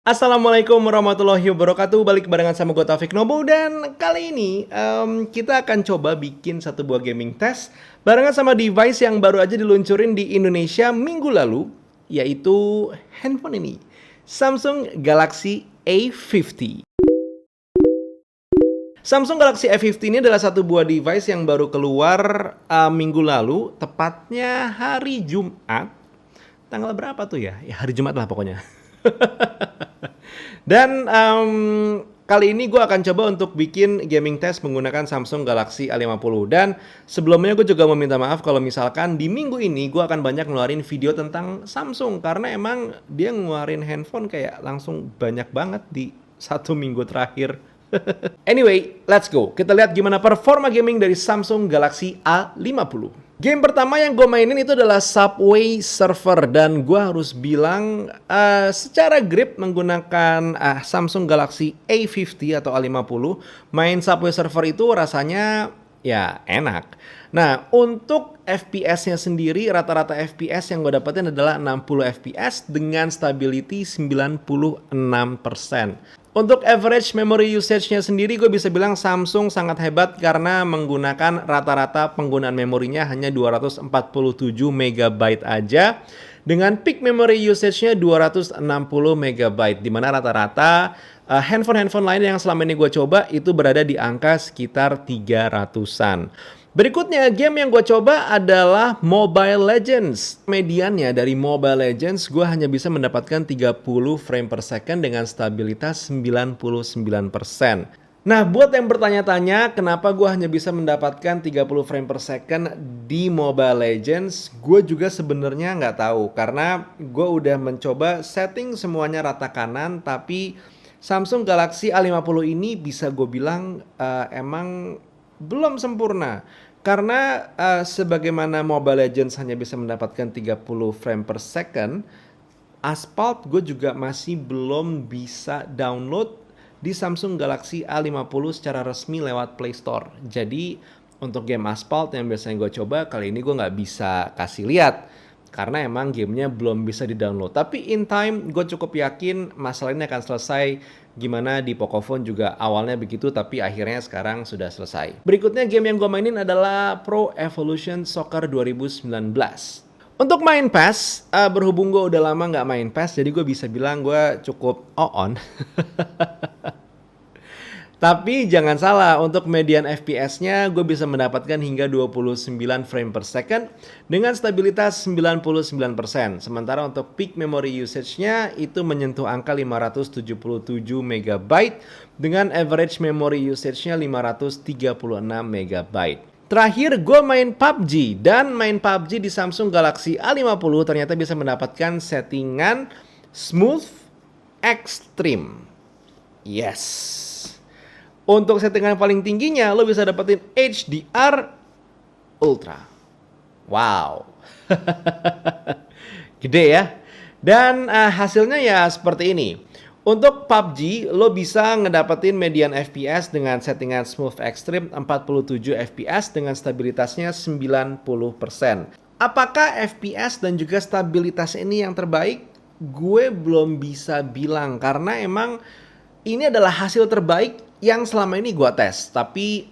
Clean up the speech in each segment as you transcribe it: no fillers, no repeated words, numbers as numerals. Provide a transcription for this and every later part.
Assalamualaikum warahmatullahi wabarakatuh. Balik barengan sama gue Taufik Nobo. Dan kali ini kita akan coba bikin satu buah gaming test barengan sama device yang baru aja diluncurin di Indonesia minggu lalu, yaitu handphone ini, Samsung Galaxy A50. Samsung Galaxy A50 ini adalah satu buah device yang baru keluar minggu lalu, tepatnya hari Jumat. Tanggal berapa tuh ya? Ya hari Jumat lah pokoknya. Dan kali ini gue akan coba untuk bikin gaming test menggunakan Samsung Galaxy A50. Dan sebelumnya gue juga mau minta maaf kalau misalkan di minggu ini gue akan banyak ngeluarin video tentang Samsung. Karena emang dia ngeluarin handphone kayak langsung banyak banget di satu minggu terakhir. Anyway, let's go. Kita lihat gimana performa gaming dari Samsung Galaxy A50. Game pertama yang gue mainin itu adalah Subway Surfer. Dan gue harus bilang secara grip menggunakan Samsung Galaxy A50 atau A50, main Subway Surfer itu rasanya ya enak. Nah, untuk FPS-nya sendiri, rata-rata FPS yang gue dapetin adalah 60 FPS dengan stability 96%. Untuk average memory usage-nya sendiri, gue bisa bilang Samsung sangat hebat karena menggunakan rata-rata penggunaan memorinya hanya 247 MB aja, dengan peak memory usage-nya 260 MB, di mana rata-rata handphone-handphone lain yang selama ini gue coba itu berada di angka sekitar 300-an. Berikutnya, game yang gue coba adalah Mobile Legends. Mediannya dari Mobile Legends, gue hanya bisa mendapatkan 30 frame per second dengan stabilitas 99%. Nah, buat yang bertanya-tanya kenapa gue hanya bisa mendapatkan 30 frame per second di Mobile Legends, gue juga sebenarnya nggak tahu. Karena gue udah mencoba setting semuanya rata kanan, tapi Samsung Galaxy A50 ini bisa gue bilang emang belum sempurna. Karena sebagaimana Mobile Legends hanya bisa mendapatkan 30 frame per second, Asphalt gue juga masih belum bisa download di Samsung Galaxy A50 secara resmi lewat Play Store. Jadi untuk game Asphalt yang biasanya gue coba, kali ini gue nggak bisa kasih lihat. Karena emang gamenya belum bisa di-download. Tapi in time gue cukup yakin masalah ini akan selesai. Gimana di Pocophone juga awalnya begitu, tapi akhirnya sekarang sudah selesai. Berikutnya game yang gue mainin adalah Pro Evolution Soccer 2019. Untuk main PES, berhubung gue udah lama nggak main PES, jadi gue bisa bilang gue cukup on. Tapi jangan salah, untuk median FPS-nya gue bisa mendapatkan hingga 29 frame per second dengan stabilitas 99%. Sementara untuk peak memory usage-nya itu menyentuh angka 577 MB dengan average memory usage-nya 536 MB. Terakhir gue main PUBG, dan main PUBG di Samsung Galaxy A50 ternyata bisa mendapatkan settingan Smooth Extreme. Yes. Untuk settingan paling tingginya, lo bisa dapetin HDR Ultra. Wow. Gede ya. Dan hasilnya ya seperti ini. Untuk PUBG, lo bisa ngedapetin median FPS dengan settingan Smooth Extreme 47 FPS dengan stabilitasnya 90%. Apakah FPS dan juga stabilitas ini yang terbaik? Gue belum bisa bilang karena emang ini adalah hasil terbaik yang selama ini gue tes. Tapi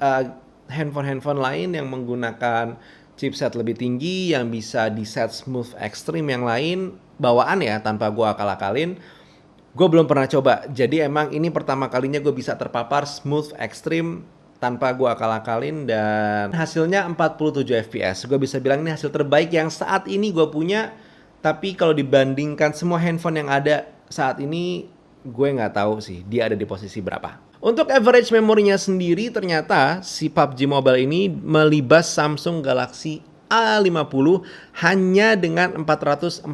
handphone-handphone lain yang menggunakan chipset lebih tinggi yang bisa di set Smooth Extreme yang lain bawaan ya, tanpa gue akal-akalin, gue belum pernah coba. Jadi emang ini pertama kalinya gue bisa terpapar Smooth Extreme tanpa gue akal-akalin, dan hasilnya 47 FPS. Gue bisa bilang ini hasil terbaik yang saat ini gue punya. Tapi kalau dibandingkan semua handphone yang ada saat ini, gue nggak tahu sih dia ada di posisi berapa. Untuk average memorinya sendiri, ternyata si PUBG Mobile ini melibas Samsung Galaxy A50 hanya dengan 442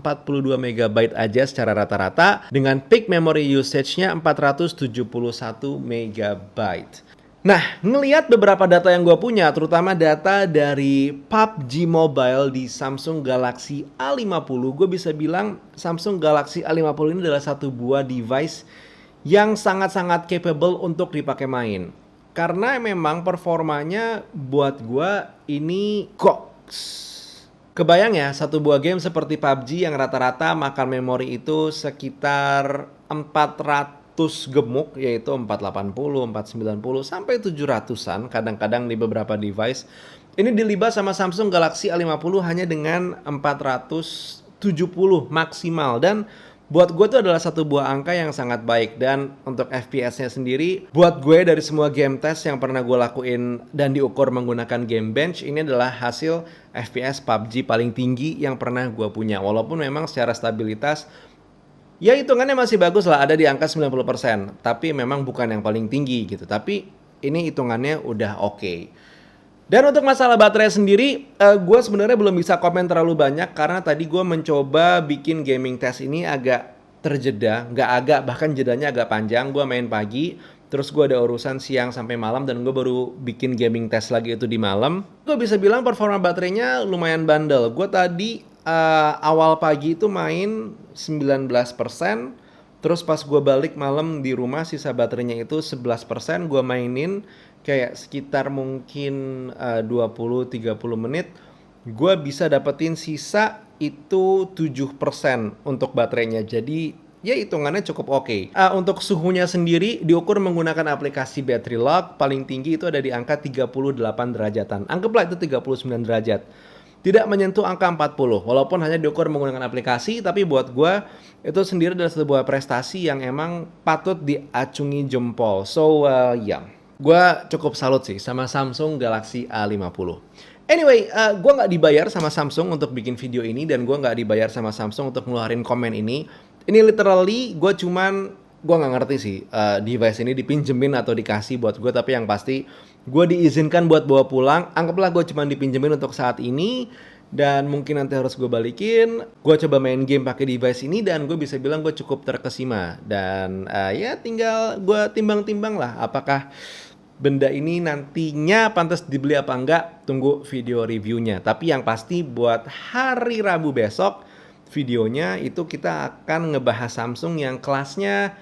MB aja secara rata-rata, dengan peak memory usage-nya 471 MB. Nah, ngelihat beberapa data yang gue punya, terutama data dari PUBG Mobile di Samsung Galaxy A50, gue bisa bilang Samsung Galaxy A50 ini adalah satu buah device yang sangat-sangat capable untuk dipakai main. Karena memang performanya buat gue ini goks. Kebayang ya, satu buah game seperti PUBG yang rata-rata makan memori itu sekitar 400 gemuk, yaitu 480, 490, sampai 700-an kadang-kadang di beberapa device. Ini dilibas sama Samsung Galaxy A50 hanya dengan 470 maksimal, dan buat gue itu adalah satu buah angka yang sangat baik. Dan untuk FPS-nya sendiri, buat gue dari semua game test yang pernah gue lakuin dan diukur menggunakan Gamebench, ini adalah hasil FPS PUBG paling tinggi yang pernah gue punya. Walaupun memang secara stabilitas, ya hitungannya masih bagus lah, ada di angka 90%. Tapi memang bukan yang paling tinggi gitu. Tapi ini hitungannya udah oke. Dan untuk masalah baterai sendiri, gue sebenarnya belum bisa komen terlalu banyak karena tadi gue mencoba bikin gaming test ini agak terjeda, bahkan jedanya agak panjang. Gue main pagi, terus gue ada urusan siang sampai malam, dan gue baru bikin gaming test lagi itu di malam. Gue bisa bilang performa baterainya lumayan bandel. Gue tadi awal pagi itu main 19%, terus pas gue balik malam di rumah sisa baterainya itu 11%. Gue mainin kayak sekitar mungkin 20-30 menit, gue bisa dapetin sisa itu 7% untuk baterainya. Jadi ya hitungannya cukup oke. Untuk suhunya sendiri diukur menggunakan aplikasi Battery Lock, paling tinggi itu ada di angka 38 derajatan. Anggaplah itu 39 derajat. Tidak menyentuh angka 40, walaupun hanya diukur menggunakan aplikasi, tapi buat gue itu sendiri adalah sebuah prestasi yang emang patut diacungi jempol. So, gue cukup salut sih sama Samsung Galaxy A50. Anyway, gue nggak dibayar sama Samsung untuk bikin video ini, dan gue nggak dibayar sama Samsung untuk ngeluarin komen ini. Ini literally gue nggak ngerti sih device ini dipinjemin atau dikasih buat gue, tapi yang pasti gue diizinkan buat bawa pulang. Anggaplah gue cuma dipinjemin untuk saat ini, dan mungkin nanti harus gue balikin. Gue coba main game pakai device ini, dan gue bisa bilang gue cukup terkesima. Dan ya tinggal gue timbang-timbang lah apakah benda ini nantinya pantas dibeli apa enggak. Tunggu video reviewnya. Tapi yang pasti buat hari Rabu besok, videonya itu kita akan ngebahas Samsung yang kelasnya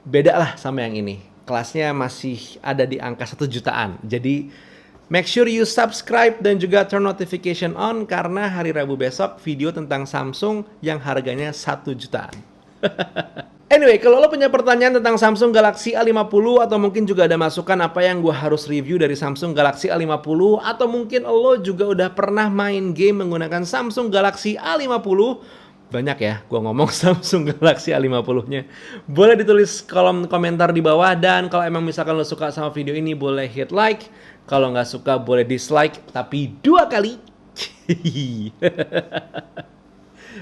beda lah sama yang ini. Kelasnya masih ada di angka 1 jutaan. Jadi make sure you subscribe dan juga turn notification on, karena hari Rabu besok video tentang Samsung yang harganya 1 jutaan. Anyway, kalau lo punya pertanyaan tentang Samsung Galaxy A50, atau mungkin juga ada masukan apa yang gue harus review dari Samsung Galaxy A50, atau mungkin lo juga udah pernah main game menggunakan Samsung Galaxy A50, banyak ya gue ngomong Samsung Galaxy A50-nya, boleh ditulis kolom komentar di bawah. Dan kalau emang misalkan lo suka sama video ini, boleh hit like. Kalau nggak suka boleh dislike, tapi 2 kali.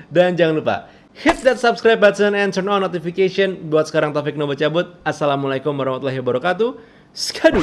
Dan jangan lupa hit that subscribe button and turn on notification. Buat sekarang Taufik Nobo cabut. Assalamualaikum warahmatullahi wabarakatuh. Skadoo.